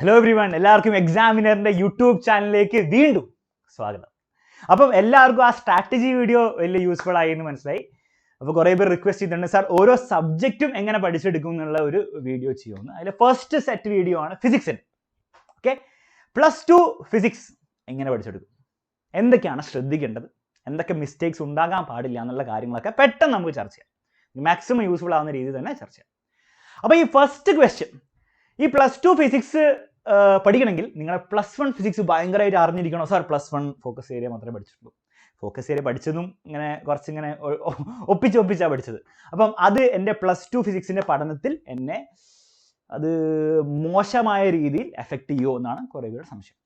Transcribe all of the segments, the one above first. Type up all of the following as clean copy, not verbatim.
Hello everyone, എല്ലാവർക്കും എക്സാമിനറിന്റെ YouTube ചാനലിലേക്ക് വീണ്ടും സ്വാഗതം. അപ്പം എല്ലാവർക്കും ആ സ്ട്രാറ്റജി വീഡിയോ വലിയ യൂസ്ഫുൾ ആയി എന്ന് മനസ്സിലായി. അപ്പോൾ കുറേ പേർ റിക്വസ്റ്റ് ചെയ്തിട്ടുണ്ട്, സാർ ഓരോ സബ്ജക്റ്റും എങ്ങനെ പഠിച്ചെടുക്കും എന്നുള്ള ഒരു വീഡിയോ ചെയ്യുമെന്ന്. അതിൽ ഫസ്റ്റ് സെറ്റ് വീഡിയോ ആണ് ഫിസിക്സിന്. ഓക്കെ, +2 ഫിസിക്സ് എങ്ങനെ പഠിച്ചെടുക്കും, എന്തൊക്കെയാണ് ശ്രദ്ധിക്കേണ്ടത്, എന്തൊക്കെ മിസ്റ്റേക്സ് ഉണ്ടാകാൻ പാടില്ല എന്നുള്ള കാര്യങ്ങളൊക്കെ പെട്ടെന്ന് നമുക്ക് ചർച്ച ചെയ്യാം. മാക്സിമം യൂസ്ഫുൾ ആവുന്ന രീതിയിൽ തന്നെ ചർച്ച ചെയ്യാം. അപ്പോൾ ഈ ഫസ്റ്റ് ക്വസ്റ്റ്യൻ, ഈ +2 ഫിസിക്സ് പഠിക്കണമെങ്കിൽ നിങ്ങൾ +1 ഫിസിക്സ് ഭയങ്കരമായിട്ട് അറിഞ്ഞിരിക്കണോ? സാർ +1 ഫോക്കസ് ഏരിയ മാത്രമേ പഠിച്ചിട്ടുള്ളൂ. ഫോക്കസ് ഏരിയ പഠിച്ചതും ഇങ്ങനെ കുറച്ചിങ്ങനെ ഒപ്പിച്ചാണ് പഠിച്ചത്. അപ്പം അത് എൻ്റെ +2 ഫിസിക്സിൻ്റെ പഠനത്തിൽ എന്നെ അത് മോശമായ രീതിയിൽ എഫക്റ്റ് ചെയ്യുമോ എന്നാണ് കുറേ പേരുടെ സംശയം.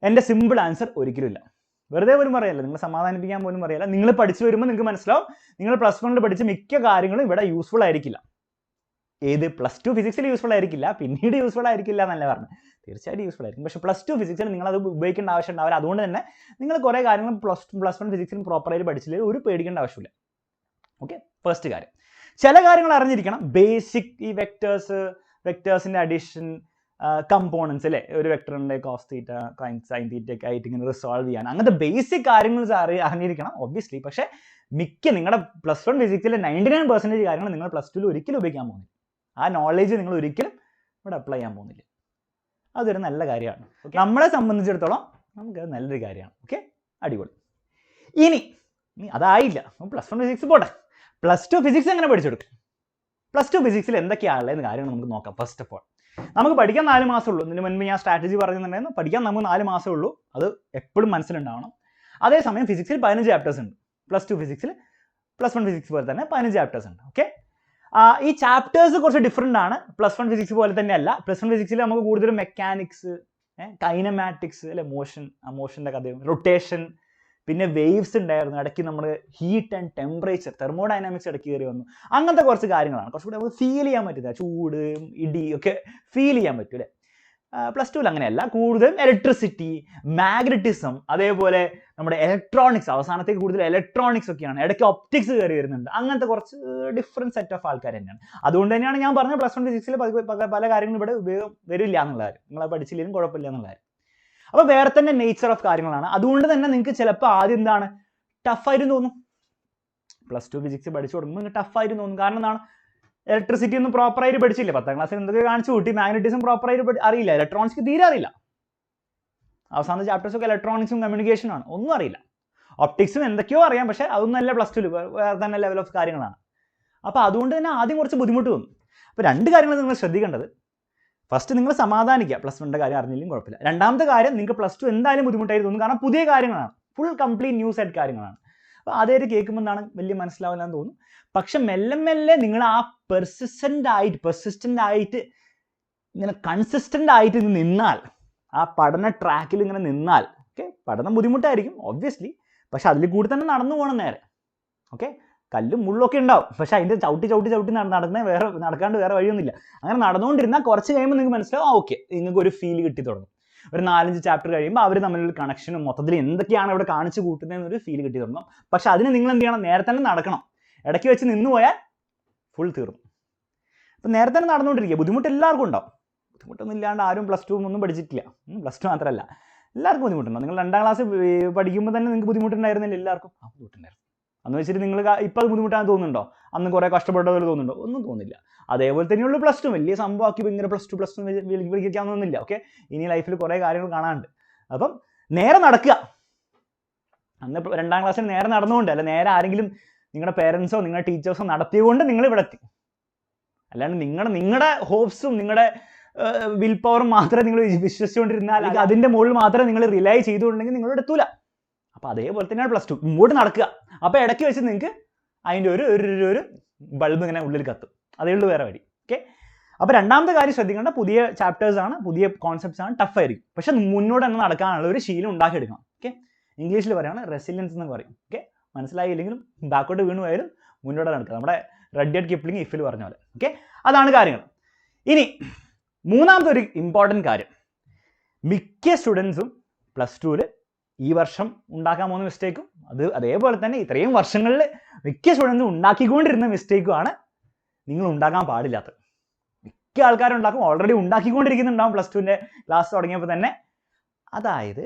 എൻ്റെ സിമ്പിൾ ആൻസർ ഒരിക്കലും ഇല്ല. വെറുതെ പോലും പറയല്ല, നിങ്ങൾ സമാധാനിപ്പിക്കാൻ പോലും പറയല്ല. നിങ്ങൾ പഠിച്ചു വരുമ്പോൾ നിങ്ങൾക്ക് മനസ്സിലാവും, നിങ്ങൾ +1 പഠിച്ച മിക്ക കാര്യങ്ങളും ഇവിടെ യൂസ്ഫുൾ ആയിരിക്കില്ല. ഏത് +2 ഫിസിക്സിൽ യൂസ്ഫുൾ ആയിരിക്കില്ല, പിന്നീട് യൂസ്ഫുൾ ആയിരിക്കില്ല എന്നല്ല പറഞ്ഞു. തീർച്ചയായിട്ടും യൂസ്ഫുൾ ആയിരിക്കും, പക്ഷേ +2 ഫിസിക്സിൽ നിങ്ങളത് ഉപയോഗിക്കേണ്ട ആവശ്യം ഉണ്ടാവില്ല. അതുകൊണ്ട് തന്നെ നിങ്ങൾ കുറേ കാര്യങ്ങൾ +1 ഫിസിക്സിൽ പ്രോപ്പറായിട്ട് പഠിച്ചില്ലെങ്കിൽ ഒരു പേടിക്കേണ്ട ആവശ്യമില്ല. ഓക്കെ, ഫസ്റ്റ് കാര്യം. ചില കാര്യങ്ങൾ അറിഞ്ഞിരിക്കണം. ബേസിക് ഈ വെക്ടേഴ്സിൻ്റെ അഡീഷൻ, കമ്പോണൻസ് അല്ലേ, ഒരു വെക്ടറിൻ്റെ കോസ് തീറ്റ സൈൻ തീറ്റ ഒക്കെ ആയിട്ട് ഇങ്ങനെ റിസോൾവ് ചെയ്യാൻ, അങ്ങനത്തെ ബേസിക് കാര്യങ്ങൾ അറിഞ്ഞിരിക്കണം ഒബ്വിയസ്ലി. പക്ഷേ മിക്ക നിങ്ങളുടെ +1 ഫിസിക്സിലെ 99% കാര്യങ്ങൾ നിങ്ങൾ +2 ഒരിക്കലും ഉപയോഗിക്കാൻ പോകുന്നില്ല. ആ നോളേജ് നിങ്ങൾ ഒരിക്കലും ഇവിടെ അപ്ലൈ ചെയ്യാൻ പോകുന്നില്ല. അതൊരു നല്ല കാര്യമാണ്. നമ്മളെ സംബന്ധിച്ചിടത്തോളം നമുക്കത് നല്ലൊരു കാര്യമാണ്. ഓക്കെ, അടിപൊളി. ഇനി അതായില്ല, +1 ഫിസിക്സ് പോട്ടെ, +2 ഫിസിക്സ് എങ്ങനെ പഠിച്ചെടുക്കും, +2 ഫിസിക്സിൽ എന്തൊക്കെയാണുള്ളതെന്ന് കാര്യങ്ങൾ നമുക്ക് നോക്കാം. ഫസ്റ്റ് ഓഫ് ഓൾ, നമുക്ക് പഠിക്കാൻ 4 മാസമേ ഉള്ളൂ. ഇതിന് മുൻപ് ഞാൻ സ്ട്രാറ്റജി പറഞ്ഞിട്ടുണ്ടായിരുന്നു, പഠിക്കാൻ നമുക്ക് 4 മാസമേ ഉള്ളൂ. അത് എപ്പോഴും മനസ്സിലുണ്ടാവണം. അതേസമയം ഫിസിക്സിൽ 15 ചാപ്റ്റേഴ്സ് ഉണ്ട്. +2 ഫിസിക്സിൽ +1 ഫിസിക്സ് പോലെ തന്നെ 15 ചാപ്റ്റേഴ്സ് ഉണ്ട്. ഓക്കെ, ഈ ചാപ്റ്റേഴ്സ് കുറച്ച് ഡിഫറെൻ്റ് ആണ്. +1 ഫിസിക്സ് പോലെ തന്നെ അല്ല. +1 ഫിസിക്സിൽ നമുക്ക് കൂടുതലും മെക്കാനിക്സ്, കൈനമാറ്റിക്സ് അല്ലെ, മോഷൻ്റെ കഥയും, റൊട്ടേഷൻ, പിന്നെ വേവ്സ് ഉണ്ടായിരുന്നു. ഇടയ്ക്ക് നമ്മൾ ഹീറ്റ് ആൻഡ് ടെമ്പറേച്ചർ, തെർമോഡൈനാമിക്സ് ഇടയ്ക്ക് കയറി വന്നു. അങ്ങനത്തെ കുറച്ച് കാര്യങ്ങളാണ് കുറച്ചുകൂടി നമുക്ക് ഫീൽ ചെയ്യാൻ പറ്റുന്നത്. ചൂട്, ഇടി ഒക്കെ ഫീൽ ചെയ്യാൻ പറ്റും അല്ലേ. +2 അങ്ങനെയല്ല. കൂടുതലും ഇലക്ട്രിസിറ്റി, മാഗ്നറ്റിസം, അതേപോലെ നമ്മുടെ ഇലക്ട്രോണിക്സ്, അവസാനത്തേക്ക് കൂടുതൽ ഇലക്ട്രോണിക്സ് ഒക്കെയാണ്. ഇടയ്ക്ക് ഒപ്റ്റിക്സ് കയറി വരുന്നുണ്ട്. അങ്ങനത്തെ കുറച്ച് ഡിഫറെൻറ്റ് സെറ്റ് ഓഫ് ആൾക്കാർ തന്നെയാണ്. അതുകൊണ്ട് തന്നെയാണ് ഞാൻ പറഞ്ഞത് +1 ഫിസിക്സിൽ പല കാര്യങ്ങളും ഇവിടെ ഉപയോഗം വരില്ല എന്നുള്ള കാര്യം. നിങ്ങൾ പഠിച്ചില്ലെങ്കിലും കുഴപ്പമില്ല എന്നുള്ള കാര്യം. അപ്പോൾ വേറെ തന്നെ നേച്ചർ ഓഫ് കാര്യങ്ങളാണ്. അതുകൊണ്ട് തന്നെ നിങ്ങൾക്ക് ചിലപ്പോൾ ആദ്യം എന്താണ് ടഫായിട്ട് തോന്നും. +2 ഫിസിക്സ് പഠിച്ചു തുടങ്ങുമ്പോൾ നിങ്ങൾക്ക് ടഫായിട്ട് തോന്നും. കാരണം എന്താണ്, ഇലക്ട്രിസിറ്റി ഒന്നും പ്രോപ്പറായിട്ട് പഠിച്ചില്ല. 10ാം ക്ലാസ്സിൽ എന്തൊക്കെ കാണിച്ചു കൂട്ടി. മാഗ്നറ്റിസം പ്രോപ്പറായിട്ട് അറിയില്ല. ഇലക്ട്രോണിക്സ് തീരെ അറിയില്ല. അവസാനത്തെ ചാപ്റ്റേഴ്സ് ഒക്കെ ഇലക്ട്രോണിക്സും കമ്മ്യൂണിക്കേഷനാണ്. ഒന്നും അറിയില്ല. ഒപ്റ്റിക്സും എന്തൊക്കെയോ അറിയാം, പക്ഷേ അതൊന്നും അല്ല +2 വേറെ തന്നെ ലെവൽ ഓഫ് കാര്യങ്ങളാണ്. അപ്പോൾ അതുകൊണ്ട് തന്നെ ആദ്യം കുറച്ച് ബുദ്ധിമുട്ട് തോന്നും. അപ്പോൾ 2 കാര്യങ്ങൾ നിങ്ങൾ ശ്രദ്ധിക്കേണ്ടത്. ഫസ്റ്റ്, നിങ്ങൾ സമാധാനിക്കുക, +1ൻ്റെ കാര്യം അറിഞ്ഞില്ലെങ്കിൽ കുഴപ്പമില്ല. രണ്ടാമത്തെ കാര്യം, നിങ്ങൾക്ക് +2 എന്തായാലും ബുദ്ധിമുട്ടായിട്ട് തോന്നും. കാരണം പുതിയ കാര്യങ്ങളാണ്, ഫുൾ കംപ്ലീറ്റ് ന്യൂ സെറ്റ് കാര്യങ്ങളാണ്. അപ്പോൾ അതേറ്റ് കേൾക്കുമ്പോൾ എന്താണ് വലിയ മനസ്സിലാവില്ല എന്ന് തോന്നും. പക്ഷെ മെല്ലെ മെല്ലെ നിങ്ങൾ ആ പെർസിസ്റ്റൻ്റ് ആയിട്ട് ഇങ്ങനെ കൺസിസ്റ്റൻ്റ് ആയിട്ട് നിന്നാൽ, ആ പഠന ട്രാക്കിൽ ഇങ്ങനെ നിന്നാൽ, ഓക്കെ, പഠനം ബുദ്ധിമുട്ടായിരിക്കും ഒബ്വിയസ്ലി, പക്ഷെ അതിൽ കൂടി തന്നെ നടന്നു പോകണം നേരെ. ഓക്കെ, കല്ലും മുള്ളൊക്കെ ഉണ്ടാവും, പക്ഷെ അതിൻ്റെ ചവിട്ടി നടക്കാണ്ട് വേറെ വഴിയൊന്നുമില്ല. അങ്ങനെ നടന്നുകൊണ്ടിരുന്നാൽ കുറച്ച് കഴിയുമ്പോൾ നിങ്ങൾക്ക് മനസ്സിലാവും, ഓക്കെ, നിങ്ങൾക്ക് ഒരു ഫീൽ കിട്ടി തുടങ്ങും. ഒരു 4-5 ചാപ്റ്റർ കഴിയുമ്പോൾ അവർ തമ്മിലൊരു കണക്ഷനും മൊത്തത്തിൽ എന്തൊക്കെയാണ് ഇവിടെ കാണിച്ചു കൂട്ടുന്നതെന്നൊരു ഫീൽ കിട്ടി തുടങ്ങും. പക്ഷെ അതിന് നിങ്ങൾ എന്ത് ചെയ്യണം, നേരെ തന്നെ നടക്കണം. ഇടയ്ക്ക് വെച്ച് നിന്ന് പോയാൽ ഫുൾ തീർന്നു. അപ്പം നേരത്തെ തന്നെ നടന്നുകൊണ്ടിരിക്കുക. ബുദ്ധിമുട്ട് എല്ലാവർക്കും ഉണ്ടാവും. ബുദ്ധിമുട്ടൊന്നും ഇല്ലാണ്ട് ആരും +2 ഒന്നും പഠിച്ചിട്ടില്ല. +2 മാത്രമല്ല, എല്ലാവർക്കും ബുദ്ധിമുട്ടുണ്ടാവും. നിങ്ങൾ 2ാം ക്ലാസ് പഠിക്കുമ്പോൾ തന്നെ നിങ്ങൾക്ക് ബുദ്ധിമുട്ടുണ്ടായിരുന്നില്ല എല്ലാവർക്കും. ബുദ്ധിമുട്ടുണ്ടായിരുന്നു. അന്ന് വെച്ചിട്ട് നിങ്ങൾ ഇപ്പോൾ അത് ബുദ്ധിമുട്ടാന്ന് തോന്നുന്നുണ്ടോ? അന്ന് കുറേ കഷ്ടപ്പെട്ട പോലെ തോന്നുന്നുണ്ടോ? ഒന്നും തോന്നില്ല. അതേപോലെ തന്നെയുള്ള +2 വലിയ സംഭവമാക്കി ഇങ്ങനെ +2 വിളിക്കാമെന്നൊന്നുമില്ല. ഓക്കെ, ഇനി ലൈഫിൽ കുറേ കാര്യങ്ങൾ കാണാനുണ്ട്. അപ്പം നേരെ നടക്കുക. അന്ന് 2ാം ക്ലാസ്സിൽ നേരെ നടന്നുകൊണ്ട്, അല്ല നേരെ ആരെങ്കിലും നിങ്ങളുടെ പേരൻസോ നിങ്ങളുടെ ടീച്ചേഴ്സോ നടത്തിയതുകൊണ്ട് നിങ്ങൾ ഇവിടെ എത്തി. അല്ലാണ്ട് നിങ്ങളുടെ ഹോപ്സും നിങ്ങളുടെ വിൽ പവറും മാത്രമേ നിങ്ങൾ വിശ്വസിച്ചുകൊണ്ടിരുന്നാൽ, അതിൻ്റെ മുകളിൽ മാത്രമേ നിങ്ങൾ റിലൈ ചെയ്തുകൊണ്ടെങ്കിൽ നിങ്ങളോട് എത്തൂല. അപ്പോൾ അതേപോലെ തന്നെയാണ് +2, ഇങ്ങോട്ട് നടക്കുക. അപ്പോൾ ഇടയ്ക്ക് വെച്ച് നിങ്ങൾക്ക് അതിൻ്റെ ഒരു ബൾബ് ഇങ്ങനെ ഉള്ളിൽ കത്തും. അതേ ഉള്ളൂ, വേറെ വഴി. ഓക്കെ, അപ്പോൾ രണ്ടാമത്തെ കാര്യം ശ്രദ്ധിക്കേണ്ട, പുതിയ ചാപ്റ്റേഴ്സാണ്, പുതിയ കോൺസെപ്റ്റ്സ് ആണ്, ടഫായിരിക്കും. പക്ഷെ മുന്നോട്ട് തന്നെ നടക്കാനുള്ള ഒരു ശീലം ഉണ്ടാക്കിയെടുക്കണം. ഓക്കെ, ഇംഗ്ലീഷിൽ പറയുകയാണ് റെസിലിയൻസ് എന്ന് പറയും. ഓക്കെ, മനസ്സിലായില്ലെങ്കിലും ബാക്കോട്ട് വീണു പോയാലും മുന്നോട്ട് നടക്കുക. നമ്മുടെ റഡ്യാർഡ് കിപ്ലിംഗ് ഇഫിൽ പറഞ്ഞ പോലെ. ഓക്കെ, അതാണ് കാര്യങ്ങൾ. ഇനി മൂന്നാമത്തെ ഒരു ഇമ്പോർട്ടൻറ്റ് കാര്യം, മിക്ക സ്റ്റുഡൻസും +2 ഈ വർഷം ഉണ്ടാക്കാൻ പോകുന്ന മിസ്റ്റേക്കും അതേപോലെ തന്നെ ഇത്രയും വർഷങ്ങളിൽ മിക്ക സ്റ്റുഡൻസും ഉണ്ടാക്കിക്കൊണ്ടിരുന്ന മിസ്റ്റേക്കുമാണ് നിങ്ങൾ ഉണ്ടാക്കാൻ പാടില്ലാത്തത്. മിക്ക ആൾക്കാരും ഉണ്ടാക്കും, ഓൾറെഡി ഉണ്ടാക്കിക്കൊണ്ടിരിക്കുന്നുണ്ടാവും പ്ലസ് ടുവിൻ്റെ ക്ലാസ് തുടങ്ങിയപ്പോൾ തന്നെ. അതായത്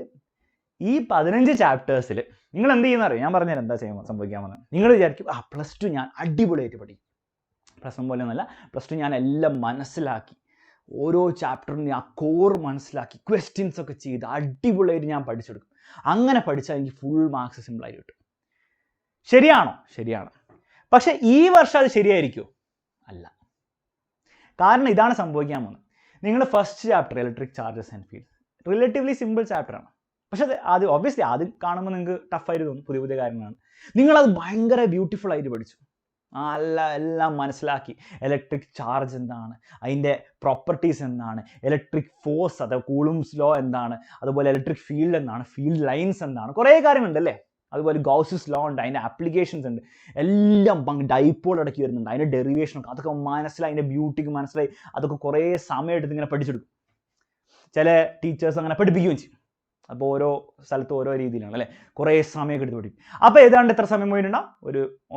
ഈ 15 ചാപ്റ്റേഴ്സിൽ നിങ്ങൾ എന്ത് ചെയ്യുന്ന അറിയാം, ഞാൻ പറഞ്ഞുതരാം എന്താ സംഭവിക്കാൻ പോകുന്നത്. നിങ്ങൾ വിചാരിക്കും പ്ലസ് ടു ഞാൻ അടിപൊളിയായിട്ട് പഠിക്കും. പ്ലസ് 1 പോലെ ഒന്നുമല്ല, പ്ലസ് ടു ഞാൻ എല്ലാം മനസ്സിലാക്കി, ഓരോ ചാപ്റ്ററിനും ആ കോർ മനസ്സിലാക്കി, ക്വസ്റ്റ്യൻസ് ഒക്കെ ചെയ്ത് അടിപൊളിയായിട്ട് ഞാൻ പഠിച്ചെടുക്കും. അങ്ങനെ പഠിച്ചാൽ എനിക്ക് ഫുൾ മാർക്സ് സിമ്പിളായിട്ട് കിട്ടും. ശരിയാണോ? ശരിയാണ്. പക്ഷെ ഈ വർഷം അത് ശരിയായിരിക്കുമോ? അല്ല. കാരണം ഇതാണ് സംഭവിക്കാൻ പോകുന്നത്. നിങ്ങൾ first chapter electric charges and fields relatively simple ചാപ്റ്ററാണ്. പക്ഷെ അത് ഒബ്വിയസ്ലി ആദ്യം കാണുമ്പോൾ നിങ്ങൾക്ക് ടഫായിട്ട് തോന്നും, പുതിയ പുതിയ കാര്യങ്ങളാണ്. നിങ്ങളത് ഭയങ്കര ബ്യൂട്ടിഫുൾ ആയിട്ട് പഠിച്ചു, എല്ലാം മനസ്സിലാക്കി. ഇലക്ട്രിക് ചാർജ് എന്താണ്, അതിൻ്റെ പ്രോപ്പർട്ടീസ് എന്താണ്, ഇലക്ട്രിക് ഫോഴ്സ് അത് കൂളുംസ് ലോ എന്താണ്, അതുപോലെ ഇലക്ട്രിക് ഫീൽഡ് എന്താണ്, ഫീൽഡ് ലൈൻസ് എന്താണ്, കുറേ കാര്യങ്ങളുണ്ട് അല്ലേ. അതുപോലെ ഗൗസസ് ലോ ഉണ്ട്, അതിൻ്റെ ആപ്ലിക്കേഷൻസ് ഉണ്ട്, എല്ലാം ഡൈപോൾ ഇടയ്ക്ക് വരുന്നുണ്ട്, അതിൻ്റെ ഡെറിവേഷനൊക്കെ അതൊക്കെ മനസ്സിലായി, അതിൻ്റെ ബ്യൂട്ടിക്ക് മനസ്സിലായി. അതൊക്കെ കുറേ സമയമെടുത്ത് ഇങ്ങനെ പഠിച്ചെടുക്കും. ചില ടീച്ചേഴ്സ് അങ്ങനെ പഠിപ്പിക്കുകയും ചെയ്യും. അപ്പോൾ ഓരോ സ്ഥലത്ത് ഓരോ രീതിയിലാണ് അല്ലേ, കുറേ സമയമൊക്കെ എടുത്ത് പഠിക്കും. അപ്പോൾ ഏതാണ്ട് എത്ര സമയം പോയിട്ടുണ്ടാവും?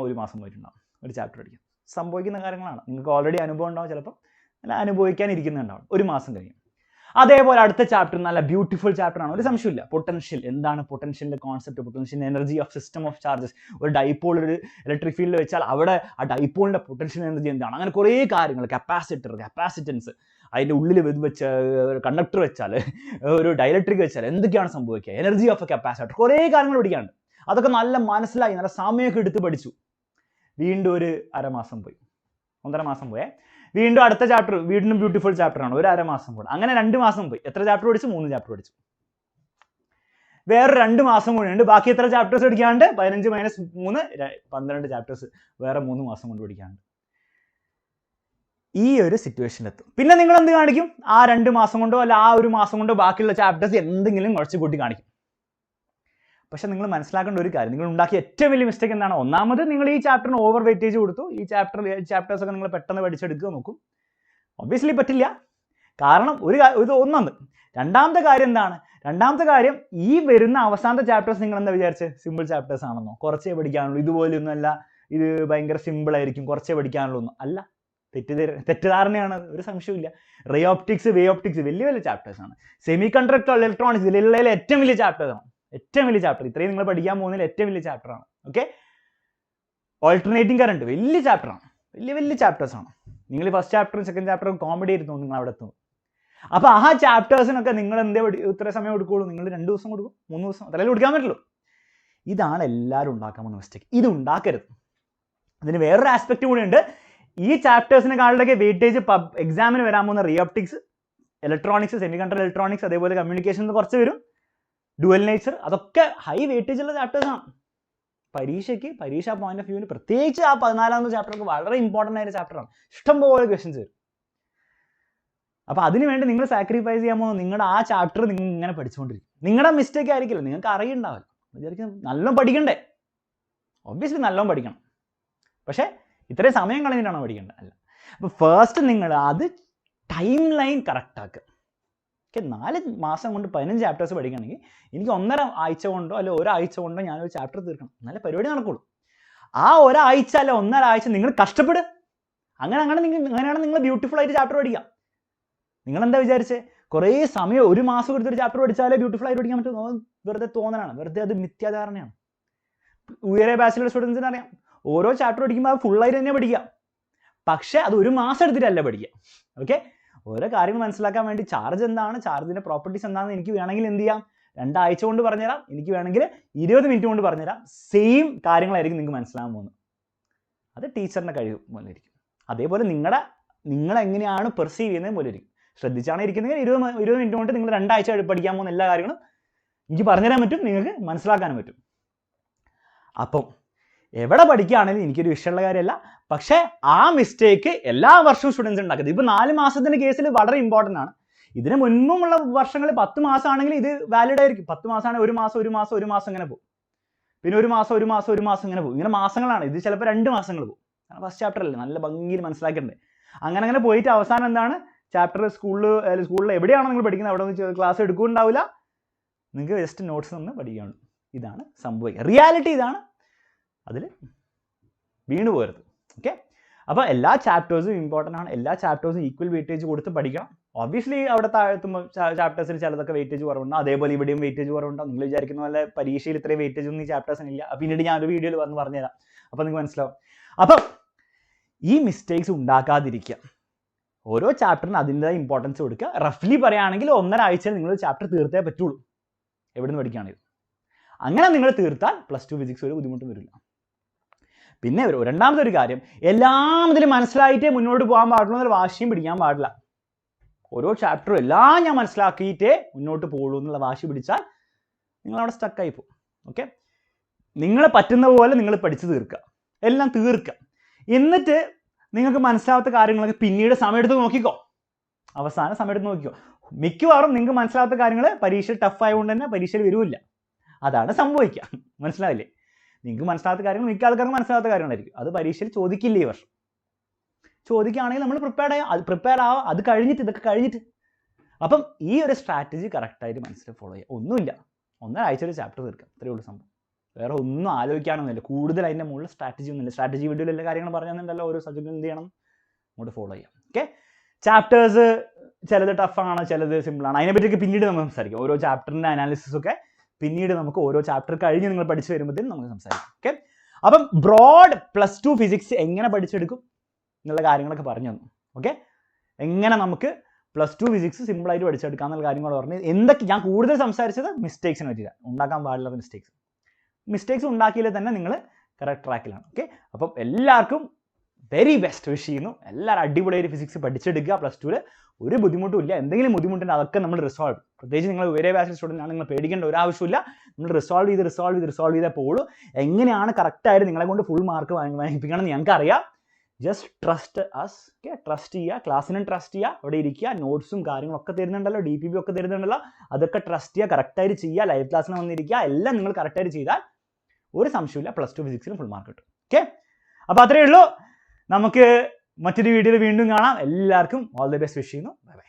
ഒരു മാസം പോയിട്ടുണ്ടാവും ഒരു ചാപ്റ്റർ പഠിക്കും. സംഭവിക്കുന്ന കാര്യങ്ങളാണ്. നിങ്ങൾക്ക് ഓൾറെഡി അനുഭവം ഉണ്ടാവും, ചിലപ്പോൾ അല്ല അനുഭവിക്കാനിരിക്കുന്നുണ്ടാവും. ഒരു മാസം കഴിയും. അതേപോലെ അടുത്ത ചാപ്റ്റർ നല്ല ബ്യൂട്ടിഫുൾ ചാപ്റ്റർ ആണ്, ഒരു സംശയമില്ല. പൊട്ടൻഷ്യൽ എന്താണ്, പൊട്ടൻഷ്യലിൻ്റെ concept, potential energy of system of charges. ഒരു ഡൈപോൾ ഒരു ഇലക്ട്രിക് ഫീൽഡിൽ വെച്ചാൽ അവിടെ ആ ഡൈപോളിൻ്റെ പൊട്ടൻഷ്യൽ എനർജി എന്താണ്, അങ്ങനെ കുറേ കാര്യങ്ങൾ. കപ്പാസിറ്റൻസ്, അതിൻ്റെ ഉള്ളിൽ വെച്ച് കണ്ടക്ടർ വെച്ചാൽ, ഒരു ഡയലക്ട്രിക് വെച്ചാൽ എന്തൊക്കെയാണ് സംഭവിക്കുക, എനർജി ഓഫ് എ കപ്പാസിറ്റർ, കുറേ കാര്യങ്ങൾ പഠിക്കാനുണ്ട്. അതൊക്കെ നല്ല മനസ്സിലായി, നല്ല സമയമൊക്കെ എടുത്ത് പഠിച്ചു. വീണ്ടും ഒരു അരമാസം പോയി, 1.5 മാസം പോയേ. വീണ്ടും അടുത്ത ചാപ്റ്റർ വീണ്ടും ബ്യൂട്ടിഫുൾ ചാപ്റ്ററാണ്, ഒരു അരമാസം കൂടെ. അങ്ങനെ 2 മാസം പോയി. എത്ര ചാപ്റ്റർ പഠിച്ചു? 3 ചാപ്റ്റർ പഠിച്ചു. വേറെ 2 മാസം കൂടി ഉണ്ട്. ബാക്കി എത്ര ചാപ്റ്റേഴ്സ് പഠിക്കാണ്ട്? 15 - 3 12 ചാപ്റ്റേഴ്സ് വേറെ 3 മാസം കൊണ്ട് പഠിക്കാണ്ട്. ഈ ഒരു സിറ്റുവേഷനിലെത്തും. പിന്നെ നിങ്ങൾ എന്ത് കാണിക്കും? ആ 2 മാസം കൊണ്ടോ അല്ല ആ ഒരു മാസം കൊണ്ടോ ബാക്കിയുള്ള ചാപ്റ്റേഴ്സ് എന്തെങ്കിലും കുറച്ച് കൂട്ടി കാണിക്കും. പക്ഷെ നിങ്ങൾ മനസ്സിലാക്കേണ്ട ഒരു കാര്യം, നിങ്ങൾ ഉണ്ടാക്കിയ ഏറ്റവും വലിയ മിസ്റ്റേക്ക് എന്താണ്? ഒന്നാമത് നിങ്ങൾ ഈ ചാപ്റ്ററിന് ഓവർ വെയിറ്റേജ് കൊടുത്തു. ഈ ചാപ്റ്റേഴ്സൊക്കെ നിങ്ങൾ പെട്ടെന്ന് പഠിച്ചെടുക്കുക നോക്കും. ഒബ്വിയസ്ലി പറ്റില്ല. കാരണം ഒന്നാമത്. രണ്ടാമത്തെ കാര്യം എന്താണ്? രണ്ടാമത്തെ കാര്യം, ഈ വരുന്ന അവസാനത്തെ ചാപ്റ്റേഴ്സ് നിങ്ങൾ എന്താ വിചാരിച്ച് സിമ്പിൾ ചാപ്റ്റേഴ്സ് ആണെന്നോ, കുറച്ചേ പഠിക്കാനുള്ളൂ, ഇതുപോലെയൊന്നും അല്ല, ഇത് ഭയങ്കര സിമ്പിൾ ആയിരിക്കും, കുറച്ചേ പഠിക്കാനുള്ളൂ ഒന്നും അല്ല. തെറ്റിദ്ധാരണയാണ്, ഒരു സംശയമില്ല. റേ ഓപ്റ്റിക്സ്, വേ ഓപ്റ്റിക്സ് വലിയ വലിയ ചാപ്റ്റേഴ്സ് ആണ്. സെമി കണ്ടക്ടർ ഇലക്ട്രോണിക്സ് ഇതിലുള്ള ഏറ്റവും വലിയ ചാപ്റ്റേഴ്സ് ആണ്. ഏറ്റവും വലിയ ചാപ്റ്റർ, ഇത്രയും നിങ്ങൾ പഠിക്കാൻ പോകുന്നതിൽ ഏറ്റവും വലിയ ചാപ്റ്ററാണ്. ഓക്കെ. ഓൾട്ടർനേറ്റിംഗ് കറണ്ട് വലിയ ചാപ്റ്ററാണ്, വലിയ ചാപ്റ്റേഴ്സാണ്. നിങ്ങൾ ഫസ്റ്റ് ചാപ്റ്ററും സെക്കൻഡ് ചാപ്റ്ററും കോമഡി ആയിരുന്നു നിങ്ങൾ അവിടെ എത്തും. അപ്പോൾ ആ ചാപ്റ്റേഴ്സിനൊക്കെ നിങ്ങൾ ഇത്ര സമയം കൊടുക്കുള്ളൂ? നിങ്ങൾ 2 ദിവസം കൊടുക്കും, 3 ദിവസം, അത്രയല്ലേ കൊടുക്കാൻ പറ്റുള്ളൂ. ഇതാണ് എല്ലാവരും ഉണ്ടാക്കാൻ പോകുന്ന മിസ്റ്റേക്ക്. ഇത് ഉണ്ടാക്കരുത്. അതിന് വേറൊരു ആസ്പെക്റ്റ് കൂടി ഉണ്ട്. ഈ ചാപ്റ്റേഴ്സിനെക്കാളുടെ വെയിറ്റേജ് എക്സാമിന് വരാൻ പോകുന്ന ray optics, electronics, semiconductor electronics, അതേപോലെ കമ്മ്യൂണിക്കേഷൻസ് കുറച്ച് വരും, ഡുവൽ നേച്ചർ, അതൊക്കെ ഹൈ വെയിറ്റേജ് ഉള്ള ചാപ്റ്റേഴ്സാണ്. പരീക്ഷ പോയിന്റ് ഓഫ് വ്യൂവിന് പ്രത്യേകിച്ച് ആ 14ാമത്തെ ചാപ്റ്റർക്ക് വളരെ ഇമ്പോർട്ടൻ്റ് ആയ ചാപ്റ്ററാണ്. ഇഷ്ടംപോലെ ക്വസ്റ്റ്യൻസ് വരും. അപ്പോൾ അതിനുവേണ്ടി നിങ്ങൾ സാക്രിഫൈസ് ചെയ്യാൻ പോകുന്നത് നിങ്ങളുടെ ആ ചാപ്റ്റർ നിങ്ങൾ ഇങ്ങനെ പഠിച്ചുകൊണ്ടിരിക്കും. നിങ്ങളുടെ മിസ്റ്റേക്ക് ആയിരിക്കില്ല, നിങ്ങൾക്ക് അറിയുണ്ടാവില്ല. വിചാരിക്കും നല്ലോണം പഠിക്കണ്ടേ? ഒബ്വിയസ്ലി നല്ലോണം പഠിക്കണം. പക്ഷേ ഇത്രയും സമയം കളഞ്ഞിട്ടാണോ പഠിക്കേണ്ടത്? അല്ല. അപ്പോൾ ഫസ്റ്റ് നിങ്ങൾ അത് ടൈം ലൈൻ കറക്റ്റ് ആക്കുക. 4 മാസം കൊണ്ട് 15 ചാപ്റ്റേഴ്സ് പഠിക്കണമെങ്കിൽ എനിക്ക് 1.5 ആഴ്ച കൊണ്ടോ അല്ല ഒരാഴ്ച കൊണ്ടോ ഞാനൊരു ചാപ്റ്റർ തീർക്കണം, എന്നാലേ പരിപാടി നടക്കുള്ളൂ. ആ ഒരാഴ്ച അല്ല 1.5 ആഴ്ച നിങ്ങൾ കഷ്ടപ്പെടുക. അങ്ങനെയാണ് നിങ്ങൾ ബ്യൂട്ടിഫുൾ ആയിട്ട് ചാപ്റ്റർ പഠിക്കുക. നിങ്ങളെന്താ വിചാരിച്ചേ? കുറേ സമയം 1 മാസം എടുത്തൊരു ചാപ്റ്റർ പഠിച്ചാലേ ബ്യൂട്ടിഫുൾ ആയിട്ട് പഠിക്കാൻ പറ്റുമോ? വെറുതെ തോന്നലാണ്, വെറുതെ അത് മിഥ്യാധാരണയാണ്. ഉയരെ ബാച്ചിലർ സ്റ്റുഡൻസിന് അറിയാം, ഓരോ ചാപ്റ്റർ പഠിക്കുമ്പോൾ അത് ഫുള്ളായിട്ട് തന്നെ പഠിക്കുക. പക്ഷേ അത് 1 മാസം എടുത്തിട്ടല്ല പഠിക്കുക. ഓക്കെ. ഓരോ കാര്യങ്ങൾ മനസ്സിലാക്കാൻ വേണ്ടി ചാർജ് എന്താണ്, ചാർജിൻ്റെ പ്രോപ്പർട്ടീസ് എന്താണെന്ന് എനിക്ക് വേണമെങ്കിൽ എന്ത് ചെയ്യാം, 2 ആഴ്ച കൊണ്ട് പറഞ്ഞുതരാം, എനിക്ക് വേണമെങ്കിൽ 20 മിനിറ്റ് കൊണ്ട് പറഞ്ഞുതരാം. സെയിം കാര്യങ്ങളായിരിക്കും നിങ്ങൾക്ക് മനസ്സിലാകാൻ പോകുന്നത്. അത് ടീച്ചറിൻ്റെ കഴിവ് പോലെ ഇരിക്കും. അതേപോലെ നിങ്ങളെങ്ങനെയാണ് പെർസീവ് ചെയ്യുന്നത് പോലെ ഇരിക്കും. ശ്രദ്ധിച്ചാണ് ഇരിക്കുന്നതെങ്കിൽ 20 മിനിറ്റ് കൊണ്ട് നിങ്ങൾ 2 ആഴ്ച പഠിക്കാൻ പോകുന്ന എല്ലാ കാര്യങ്ങളും എനിക്ക് പറഞ്ഞുതരാൻ പറ്റും, നിങ്ങൾക്ക് മനസ്സിലാക്കാനും പറ്റും. അപ്പം എവിടെ പഠിക്കുകയാണെങ്കിലും എനിക്കൊരു വിഷയമുള്ള കാര്യമല്ല. പക്ഷേ ആ മിസ്റ്റേക്ക് എല്ലാ വർഷവും സ്റ്റുഡൻസ് ഉണ്ടാക്കുന്നത്. ഇപ്പോൾ 4 മാസത്തിൻ്റെ കേസിൽ വളരെ ഇമ്പോർട്ടൻ്റ് ആണ്. ഇതിന് മുൻപുമുള്ള വർഷങ്ങളിൽ 10 മാസമാണെങ്കിൽ ഇത് വാലിഡ് ആയിരിക്കും. 10 മാസമാണെങ്കിൽ ഒരു മാസം ഇങ്ങനെ പോകും. പിന്നെ ഒരു മാസം ഇങ്ങനെ പോകും. ഇങ്ങനെ മാസങ്ങളാണ്. ഇത് ചിലപ്പോൾ 2 മാസങ്ങൾ പോകും. കാരണം ഫസ്റ്റ് ചാപ്റ്റർ അല്ലേ, നല്ല ഭംഗിയിൽ മനസ്സിലാക്കണ്ടേ. അങ്ങനെ പോയിട്ട് അവസാനം എന്താണ്, ചാപ്റ്റർ സ്കൂളിൽ എവിടെയാണോ നിങ്ങൾ പഠിക്കുന്നത് അവിടെ ഒന്ന് ക്ലാസ് എടുക്കുന്നുണ്ടാവില്ല. നിങ്ങൾക്ക് ജസ്റ്റ് നോട്ട്സ് ഒന്ന് പഠിക്കാനുണ്ട്. ഇതാണ് സംഭവിക്കുക. റിയാലിറ്റി ഇതാണ്. അതിൽ വീണു പോരുത്. ഓക്കെ. അപ്പോൾ എല്ലാ ചാപ്റ്റേഴ്സും ഇമ്പോർട്ടൻ്റ് ആണ്. എല്ലാ ചാപ്റ്റേഴ്സും ഈക്വൽ വെയിറ്റേജ് കൊടുത്ത് പഠിക്കണം. ഒബ്വിയസ്ലി അവിടെ താഴെത്തുമ്പോൾ ചാപ്റ്റേഴ്സിൽ ചിലതൊക്കെ വെയിറ്റേജ് കുറവുണ്ട്, അതേപോലെ ഇവിടെയും വെയിറ്റേജ് കുറവുണ്ടാവും. നിങ്ങൾ വിചാരിക്കുന്ന പോലെ പരീക്ഷയിൽ ഇത്രയും വെയിറ്റേജ് ഒന്നും ഈ ചാപ്റ്റേഴ്സിന് ഇല്ല. പിന്നീട് ഞാനൊരു വീഡിയോയിൽ പറഞ്ഞുതരാം, അപ്പോൾ നിങ്ങൾക്ക് മനസ്സിലാവും. അപ്പം ഈ മിസ്റ്റേക്സ് ഉണ്ടാക്കാതിരിക്കുക. ഓരോ ചാപ്റ്ററിന് അതിൻ്റെതായ ഇമ്പോർട്ടൻസ് കൊടുക്കുക. റഫ്ലി പറയുകയാണെങ്കിൽ 1.5 ആഴ്ചയിൽ നിങ്ങൾ ചാപ്റ്റർ തീർത്തേ പറ്റുള്ളൂ, എവിടെ നിന്ന് പഠിക്കുകയാണെങ്കിൽ. അങ്ങനെ നിങ്ങൾ തീർത്താൽ +2 ഫിസിക്സ് ഒരു ബുദ്ധിമുട്ടും വരില്ല. പിന്നെ രണ്ടാമത്തെ ഒരു കാര്യം, എല്ലാം ഇതിൽ മനസ്സിലായിട്ടേ മുന്നോട്ട് പോകാൻ പാടുള്ളൂ എന്നൊരു വാശിയും പിടിക്കാൻ പാടില്ല. ഓരോ ചാപ്റ്ററും എല്ലാം ഞാൻ മനസ്സിലാക്കിയിട്ടേ മുന്നോട്ട് പോകുള്ളൂ എന്നുള്ള വാശി പിടിച്ചാൽ നിങ്ങളവിടെ സ്റ്റക്കായി പോകും. ഓക്കെ, നിങ്ങളെ പറ്റുന്ന പോലെ നിങ്ങൾ പഠിച്ച് തീർക്കുക, എല്ലാം തീർക്കുക. എന്നിട്ട് നിങ്ങൾക്ക് മനസ്സിലാവാത്ത കാര്യങ്ങളൊക്കെ പിന്നീട് സമയമെടുത്ത് നോക്കിക്കോ, അവസാനം സമയമെടുത്ത് നോക്കിക്കോ. മിക്കവാറും നിങ്ങൾക്ക് മനസ്സിലാവാത്ത കാര്യങ്ങൾ പരീക്ഷ ടഫ് ആയതുകൊണ്ട് തന്നെ പരീക്ഷയിൽ വരില്ല. അതാണ് സംഭവിക്കുക. മനസ്സിലാവില്ലേ? നിങ്ങൾക്ക് മനസ്സിലാത്ത കാര്യങ്ങൾ മിക്ക ആൾക്കാർക്ക് മനസ്സിലാത്ത കാര്യങ്ങളായിരിക്കും. അത് പരീക്ഷയിൽ ചോദിക്കില്ല ഈ വർഷം. ചോദിക്കുകയാണെങ്കിൽ നമ്മൾ പ്രിപ്പയർ ആവാം. അത് കഴിഞ്ഞിട്ട്, ഇതൊക്കെ കഴിഞ്ഞിട്ട്. അപ്പം ഈ ഒരു സ്ട്രാറ്റജി കറക്റ്റായിട്ട് മനസ്സിൽ ഫോളോ ചെയ്യുക. ഒന്നുമില്ല, 1.5 ആഴ്ച ഒരു ചാപ്റ്റർ തീർക്കാം, അത്രയേ ഉള്ളൂ സംഭവം. വേറെ ഒന്നും ആലോചിക്കാനൊന്നുമില്ല. കൂടുതൽ അതിൻ്റെ മുകളിൽ സ്ട്രാറ്റജി ഒന്നുമില്ല. സ്ട്രാറ്റജി വീഡിയോയിൽ എല്ലാ കാര്യങ്ങളും പറഞ്ഞിട്ടുണ്ടല്ലോ. ഓരോ സബ്ജക്റ്റും എന്ത് ചെയ്യണം, അങ്ങോട്ട് ഫോളോ ചെയ്യാം. ഓക്കെ, ചാപ്റ്റേഴ്സ് ചിലത് ടഫാണ്, ചിലത് സിമ്പിളാണ്. അതിനെപ്പറ്റിയൊക്കെ പിന്നീട് നമുക്ക് സംസാരിക്കാം. ഓരോ ചാപ്റ്ററിൻ്റെ അനാലിസിസ് ഒക്കെ പിന്നീട് നമുക്ക് ഓരോ ചാപ്റ്റർ കഴിഞ്ഞ് നിങ്ങൾ പഠിച്ചു വരുമ്പോഴത്തേക്കും നമുക്ക് സംസാരിക്കാം. ഓക്കെ, അപ്പം ബ്രോഡ് +2 ഫിസിക്സ് എങ്ങനെ പഠിച്ചെടുക്കും എന്നുള്ള കാര്യങ്ങളൊക്കെ പറഞ്ഞു തന്നു. ഓക്കെ, എങ്ങനെ നമുക്ക് +2 ഫിസിക്സ് സിമ്പിളായിട്ട് പഠിച്ചെടുക്കാം എന്നുള്ള കാര്യങ്ങൾ പറഞ്ഞ് എന്തൊക്കെ ഞാൻ കൂടുതൽ സംസാരിച്ചത് മിസ്റ്റേക്സിനെ പറ്റിയില്ല. ഉണ്ടാക്കാൻ പാടില്ലാത്ത മിസ്റ്റേക്സ് ഉണ്ടാക്കിയാൽ തന്നെ നിങ്ങൾ കറക്റ്റ് ട്രാക്കിലാണ്. ഓക്കെ, അപ്പം എല്ലാവർക്കും വെരി ബെസ്റ്റ് വിഷ് ചെയ്യുന്നു. എല്ലാവരും അടിപൊളിയായിട്ട് ഫിസിക്സ് പഠിച്ചെടുക്കുക. +2 ഒരു ബുദ്ധിമുട്ടും ഇല്ല. എന്തെങ്കിലും ബുദ്ധിമുട്ടുണ്ട് അതൊക്കെ നമ്മൾ റിസോൾവ്. പ്രത്യേകിച്ച് നിങ്ങൾ UYARE ബാച്ചിൽ സ്റ്റുഡൻ്റ് ആണ്, നിങ്ങൾ പേടിക്കേണ്ട ഒരു ആവശ്യമില്ല. നമ്മൾ റിസോൾവ് ചെയ്തേ പോകുള്ളൂ. എങ്ങനെയാണ് കറക്റ്റായിട്ട് നിങ്ങളെ കൊണ്ട് ഫുൾ മാർക്ക് വാങ്ങിപ്പിക്കണം എന്ന് ഞങ്ങൾക്ക് അറിയാം. Just trust us. Okay, trust ചെയ്യുക, ക്ലാസ്സിനും ട്രസ്റ്റ് ചെയ്യുക, അവിടെ ഇരിക്കുക. നോട്ട്സും കാര്യങ്ങളൊക്കെ തരുന്നുണ്ടല്ലോ, DPP ഒക്കെ തരുന്നുണ്ടല്ലോ, അതൊക്കെ ട്രസ്റ്റ് ചെയ്യുക, കറക്റ്റായിട്ട് ചെയ്യുക. ലൈവ് ക്ലാസ്സിന് വന്നിരിക്കുക. എല്ലാം നിങ്ങൾ കറക്റ്റായിട്ട് ചെയ്താൽ ഒരു സംശയമില്ല, +2 ഫിസിക്സിന് ഫുൾ മാർക്ക് കിട്ടും. ഓക്കെ, അപ്പോൾ അത്രയേ ഉള്ളൂ. നമുക്ക് മറ്റൊരു വീഡിയോയിൽ വീണ്ടും കാണാം. എല്ലാവർക്കും ഓൾ ദി ബെസ്റ്റ് വിഷ് ചെയ്യുന്നു. Bye bye.